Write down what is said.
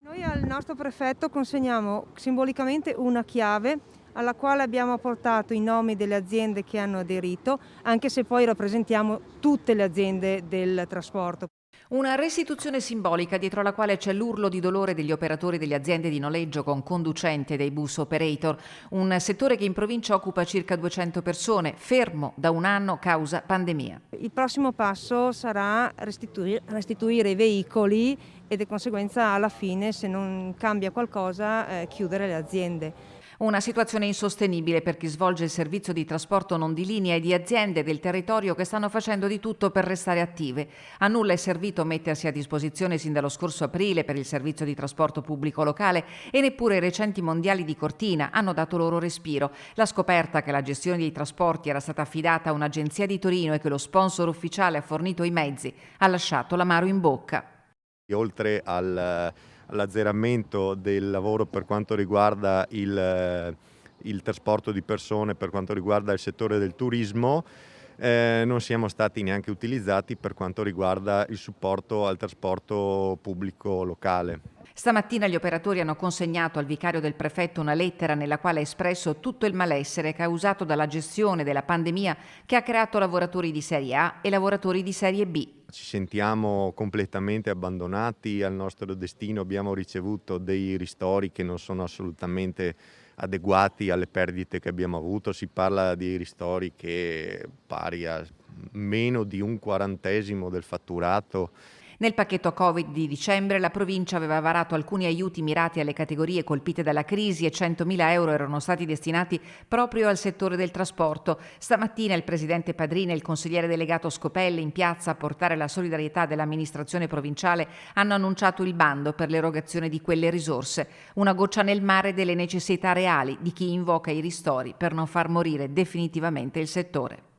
Noi al nostro prefetto consegniamo simbolicamente una chiave alla quale abbiamo portato i nomi delle aziende che hanno aderito, anche se poi rappresentiamo tutte le aziende del trasporto. Una restituzione simbolica dietro la quale c'è l'urlo di dolore degli operatori delle aziende di noleggio con conducente dei bus operator, un settore che in provincia occupa circa 200 persone, fermo da un anno causa pandemia. Il prossimo passo sarà restituire i veicoli e di conseguenza alla fine, se non cambia qualcosa, chiudere le aziende. Una situazione insostenibile per chi svolge il servizio di trasporto non di linea e di aziende del territorio che stanno facendo di tutto per restare attive. A nulla è servito mettersi a disposizione sin dallo scorso aprile per il servizio di trasporto pubblico locale e neppure i recenti mondiali di Cortina hanno dato loro respiro. La scoperta che la gestione dei trasporti era stata affidata a un'agenzia di Torino e che lo sponsor ufficiale ha fornito i mezzi ha lasciato l'amaro in bocca. Oltre all'azzeramento del lavoro per quanto riguarda il trasporto di persone, per quanto riguarda il settore del turismo, non siamo stati neanche utilizzati per quanto riguarda il supporto al trasporto pubblico locale. Stamattina gli operatori hanno consegnato al vicario del prefetto una lettera nella quale ha espresso tutto il malessere causato dalla gestione della pandemia che ha creato lavoratori di serie A e lavoratori di serie B. Ci sentiamo completamente abbandonati al nostro destino, abbiamo ricevuto dei ristori che non sono assolutamente adeguati alle perdite che abbiamo avuto, si parla di ristori che pari a meno di un quarantesimo del fatturato. Nel pacchetto Covid di dicembre la provincia aveva varato alcuni aiuti mirati alle categorie colpite dalla crisi e 100.000 euro erano stati destinati proprio al settore del trasporto. Stamattina il presidente Padrina e il consigliere delegato Scopelle in piazza a portare la solidarietà dell'amministrazione provinciale hanno annunciato il bando per l'erogazione di quelle risorse, una goccia nel mare delle necessità reali di chi invoca i ristori per non far morire definitivamente il settore.